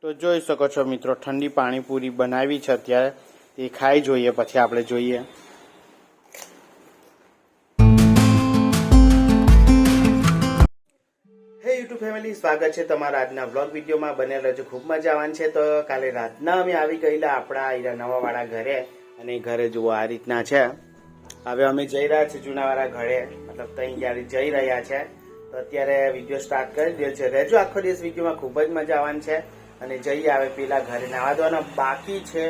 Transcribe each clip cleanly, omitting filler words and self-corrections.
તો જોઈ શકો છો મિત્રો, ઠંડી પાણીપુરી બનાવી છે અત્યારે. તે ખાઈ જોઈએ પછી આપણે જોઈએ. હે યુટ્યુબ ફેમિલી, સ્વાગત છે તમારા આજના વ્લોગ વિડીયોમાં. બનેલ રહેજો, ખૂબ મજા આવવાની છે. તો કાલે રાતના અમે આવી ગયેલા આપણા નવાવાળા ઘરે, અને ઘરે જુઓ આ રીતના છે. હવે અમે જઈ રહ્યા છીએ જૂનાવાળા ઘરે, મતલબ ત્યાં જઈ રહ્યા છે. તો અત્યારે વિડીયો સ્ટાર્ટ કરી દે છે. રહેજો આખો દિવસ વિડીયોમાં, ખૂબ જ મજા આવવાની છે. અને જઈએ આવે પેલા ઘરે. નાવા ધોવાના બાકી છે.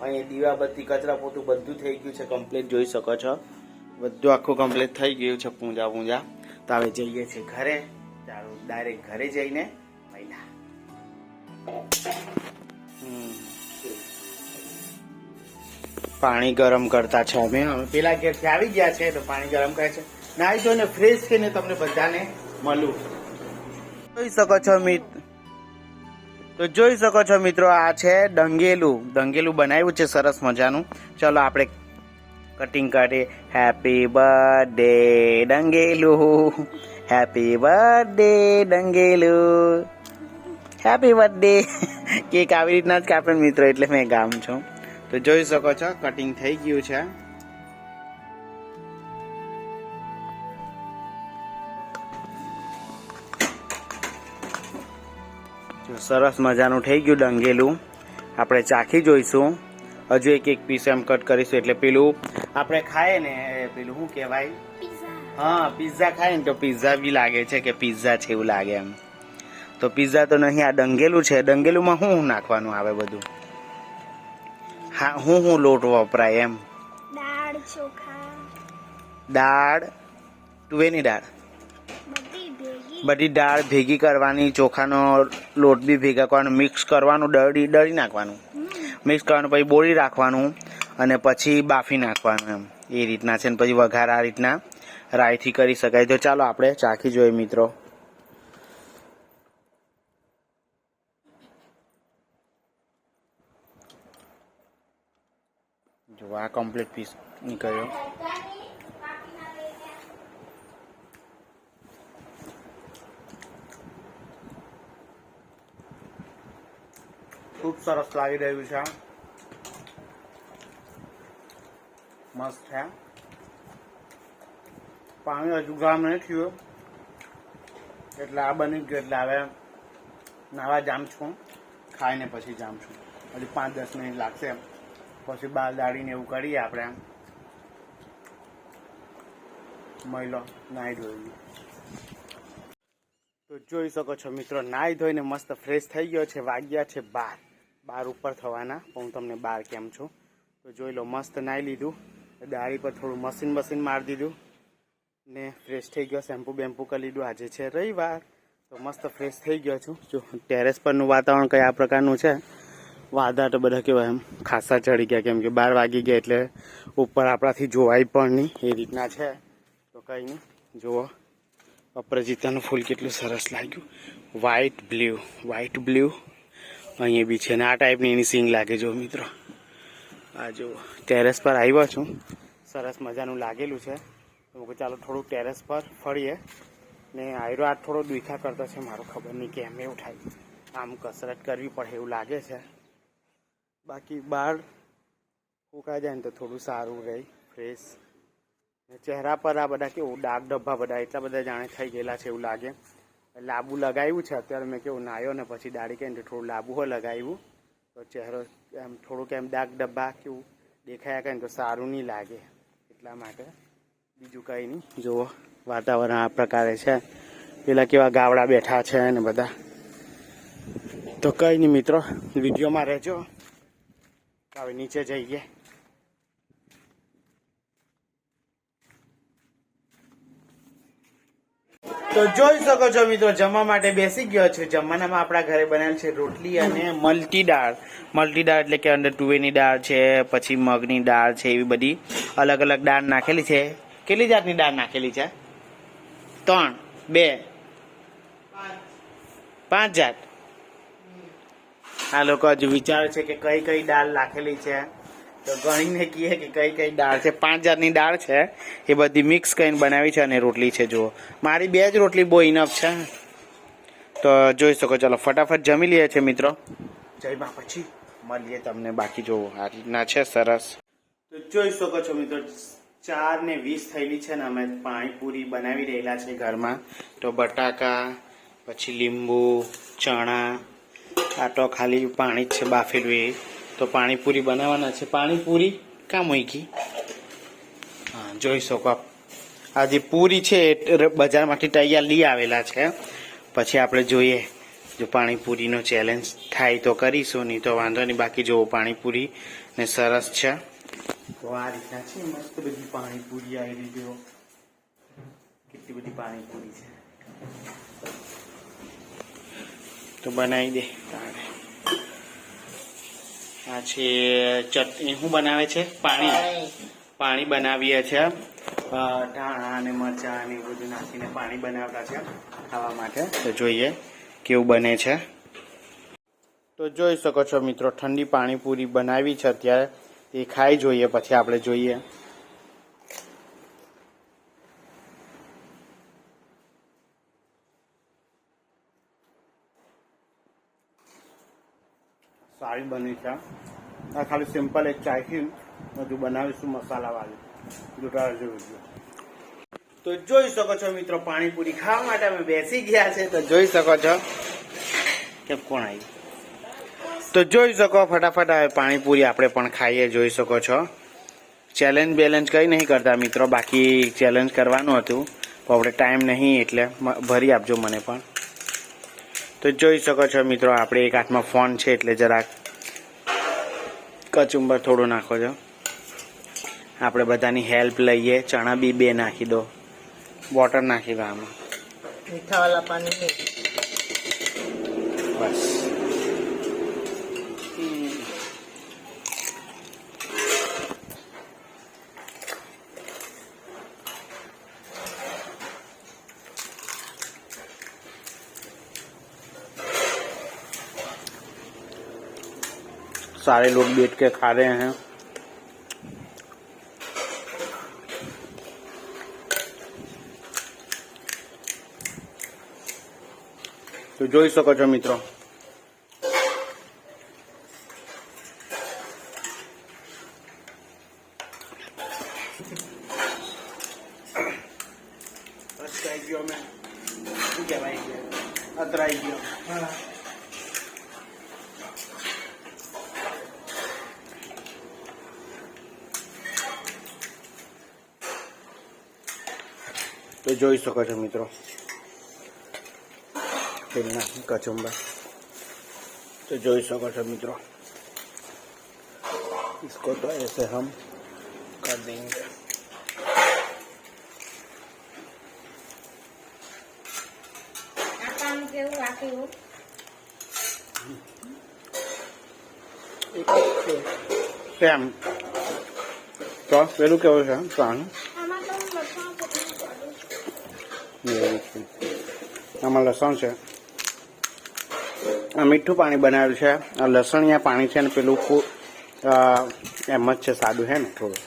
અહીંયા દીવાબત્તી કચરા પોતું બધું થઈ ગયું છે કમ્પ્લીટ, જોઈ શકો છો. બધું આખું કમ્પ્લીટ થઈ ગયું છે, પૂંજા. તો હવે જઈએ છીએ ઘરે. ચાલો ડાયરેક્ટ ઘરે જઈને મહિલા પાણી ગરમ કરતા છે. અમે પેલા ઘેરથી આવી ગયા છે તો પાણી ગરમ કરે છે. નાઈ ધોઈને ફ્રેશ થઈને તમને બધાને મળું. જોઈ શકો છો જોઈ શકો છો મિત્રો, આ છે દંગેલું બનાવ્યું છે સરસ મજાનું. ચલો આપણે કટિંગ કરીએ. હેપી બર્થડે દંગેલું, હેપી બર્થડે દંગેલું, હેપી બર્થડે. કેક આવી રીતના જ કાપે મિત્રો, એટલે મેં ગામ છું. તો જોઈ શકો છો કટિંગ થઈ ગયું છે. સરસ મજાનું થઈ ગયું દંગેલું. આપણે ચાખી જોઈશું. હજુ એક પીસ એમ કટ કરીશું, એટલે પેલું આપણે ખાય ને, પેલું શું કહેવાય, હા પિઝા ખાય ને તો પિઝા બી લાગે છે કે પિઝા છે એવું લાગે એમ. તો પિઝા તો નહીં, આ દંગેલું છે. દંગેલુંમાં શું નાખવાનું આવે બધું? હા, હું લોટ વપરાય એમ? દાળ, ચોખા, દાળ, તુવેરની દાળ, બધી દાળ ભેગી કરવાની, ચોખાનો લોટ બી ભેગા કરવાનો, મિક્સ કરવાનું, દળી નાખવાનું, મિક્સ કરવાનું, પછી બોળી રાખવાનું, અને પછી બાફી નાખવાનું એમ. એ રીતના છે. ને પછી વઘાર આ રીતના રાઈથી કરી શકાય. તો ચાલો આપણે ચાખી જોઈએ મિત્રો. જો આ કમ્પ્લીટ પીસ નીકળ્યો. ખૂબ સરસ લાગી રહ્યું છે, મસ્ત છે. પાણી હજુ ગામ નહીં થયું એટલે આ બની ગયું. એટલે હવે નાવા જામ છું, ખાઈને પછી જામ છું. હજુ 5-10 મિનિટ લાગશે, પછી બાલ દાડીને એવું કરીએ આપણે. મહિલો નાહી ધોઈ. તો જોઈ શકો છો મિત્રો, નાહી ધોઈને મસ્ત ફ્રેશ થઈ ગયો છે. વાગ્યા છે 12 ઉપર થવાના, પણ હું તમને 12 કેમ છું. તો જોઈ લો, મસ્ત નાહી લીધું, દાઢી પર થોડું મશીન મારી દીધું ને ફ્રેશ થઈ ગયો. શેમ્પુ બેમ્પુ કરી લીધું. આજે છે રવિવાર, તો મસ્ત ફ્રેશ થઈ ગયો છું. જો ટેરેસ પરનું વાતાવરણ કયા પ્રકારનું છે. વાદળા તો બધા કેવા એમ ખાસા ચડી ગયા, કેમ કે 12 વાગી ગયા એટલે ઉપર આપણાથી જોવાય પણ નહીં. એ રીતના છે. તો કંઈ નહીં, જુઓ અપરાજિતાનું ફૂલ કેટલું સરસ લાગ્યું. વ્હાઈટ બ્લુ અહીંયા બી છે. ને આ ટાઈપની એની સીંગ લાગે. જો મિત્રો, આ જો ટેરેસ પર આવ્યો છું, સરસ મજાનું લાગેલું છે. તો ચાલો થોડુંક ટેરેસ પર ફરીએ. ને આયરો આ થોડો દુખા કરતો છે મારો, ખબર નહીં કેમ એવું થાય. આમ કસરત કરવી પડે એવું લાગે છે. બાકી બહાર ફૂંકાઈ જાય ને તો થોડું સારું રહે, ફ્રેશ. ચહેરા પર આ બધા કેવું ડાઘ ડબ્બા બધા એટલા બધા જાણે થઈ ગયેલા છે એવું લાગે. લાંબુ લગાવ્યું છે અત્યારે. મેં કેવું નાહ્યો ને પછી દાઢી કરીને તો થોડું લાંબુ હોય લગાવ્યું, તો ચહેરો એમ થોડુંક એમ ડાઘ ડબ્બા કેવું દેખાયા કરે ને તો સારું નહીં લાગે, એટલા માટે. બીજું કંઈ નહીં. જુઓ વાતાવરણ આ પ્રકારે છે. પેલા કેવા ગાવડા બેઠા છે ને બધા. તો કંઈ નહીં મિત્રો, વિડીયોમાં રહેજો. હવે નીચે જઈએ. તો જોઈ શકો છો મિત્રો, જમવા માટે બેસી ગયો છું. જમવાનામાં આપણા ઘરે બનેલ છે રોટલી અને મલ્ટી દાળ એટલે કે અંદર તુવેરની દાળ છે, પછી મગની દાળ છે, એવી બધી અલગ અલગ દાળ નાખેલી છે. કેટલી જાતની દાળ નાખેલી છે? 3, 2, 5 જાત. આ લોકો હજુ વિચારે છે કે કઈ દાળ નાખેલી છે. તો ગણીને કહીએ કે કઈ દાળ છે. 5 જાતની દાળ છે, એ બધી મિક્સ કરીને બનાવી છે. અને રોટલી છે. જુઓ, મારી 2 જ રોટલી બહુ ઇનફ છે. તો જોઈ શકો. ચાલો ફટાફટ જમી લઈએ છે મિત્રો. જયમાં પછી મળીએ તમને. બાકી જો આ રીતના છે સરસ. તો જોઈ શકો છો મિત્રો 4:20 થયેલી છે ને અમે પાણીપુરી બનાવી રહેલા છે ઘરમાં. તો બટાકા પછી લીંબુ ચણા આ તો ખાલી પાણી જ છે બાફેલું એ. તો પાણીપુરી બનાવવાના છે. પાણીપુરી કાં મૂકી? હા જોઈ શકો. આ જે પૂરી છે એ બજારમાંથી તૈયાર લઈ આવેલા છે. પછી આપણે જોઈએ જો પાણીપુરીનો ચેલેન્જ થાય તો કરીશું, નહીં તો વાંધો નહીં. બાકી જો પાણીપુરી ને સરસ છે. તો આ રીતના છે મસ્ત બધી પાણીપુરી આવી રહી. કેટલી બધી પાણીપુરી છે. તો બનાવી દે. આ છે ચટણી. શું બનાવે છે? પાણી બનાવીએ છે. ધાણા અને મરચાં અને એવું બધું નાખીને પાણી બનાવતા છે ખાવા માટે. તો જોઈએ કેવું બને છે. તો જોઈ શકો છો મિત્રો ઠંડી પાણીપુરી બનાવી છે અત્યારે. એ ખાઈ જોઈએ પછી આપણે જોઈએ. સારી બની છે. આ ખાલી સિમ્પલ એક ચાખી બધું બનાવીશું મસાલાવાળું દુટાળ જેવું. તો જોઈ શકો છો મિત્રો પાણીપુરી ખાવા માટે અમે બેસી ગયા છે. તો જોઈ શકો છો કેમ કોણ આવી. તો જોઈ શકો ફટાફટ આવે પાણીપુરી આપણે પણ ખાઈએ. જોઈ શકો છો ચેલેન્જ બેલેન્જ કંઈ નહીં કરતા મિત્રો. બાકી ચેલેન્જ કરવાનું હતું તો આપણે ટાઈમ નહીં એટલે ભરી આપજો મને પણ. તો જોઈ શકો છો મિત્રો આપણે એક હાથમાં ફોન છે એટલે જરાક કચુંબર થોડો નાખો છો. આપણે બધાની હેલ્પ લઈએ. ચણા બી 2 નાખી દો. વોટર નાખી દો આમાં. મીઠાવાળા પાણી બસ. सारे लोग बैठ के खा रहे हैं. तो જોઈ શકો છો મિત્રો અત્રાઈ ગયો મેં. શું કહેવાય? અત્રાઈ ગયો. तो જોઈ શકો છો મિત્રો તેલના કચુંબર. तो જોઈ શકો છો મિત્રો इसको तो ऐसे हम कर देंगे. કેમ તો પેલું કેવું છે પાણી? આમાં લસણ છે. આ મીઠું પાણી બનાવેલું છે. આ લસણિયા પાણી છે ને પેલું એમ જ છે સાદું છે ને થોડું.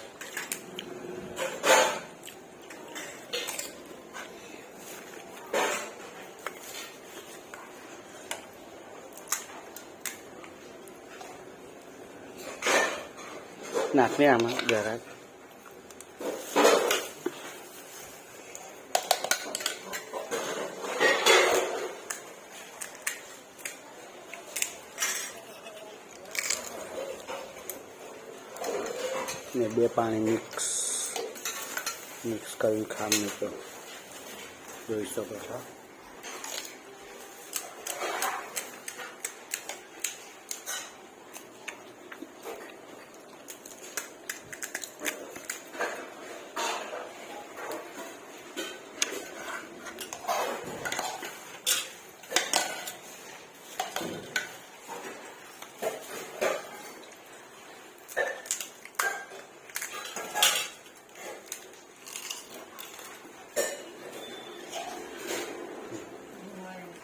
નાખીએ આમાં જરાક. ને 2 પાણી મિક્સ કરી ખામ મિત્રો. જોઈ શકો છો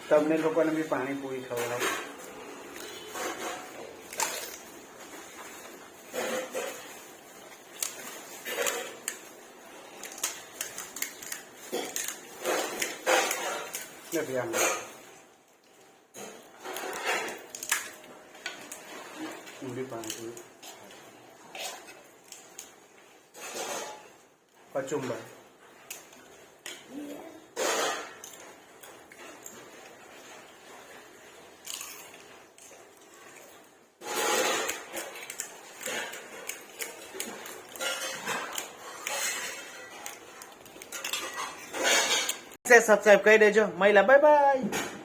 તમને લોકોને બી પાણીપુરી ખવડાવું. નથી આમ ઊંડી પાણી કચુંબર સબસ્ક્રાઇબ કરી દેજો મહિલા બાય બાય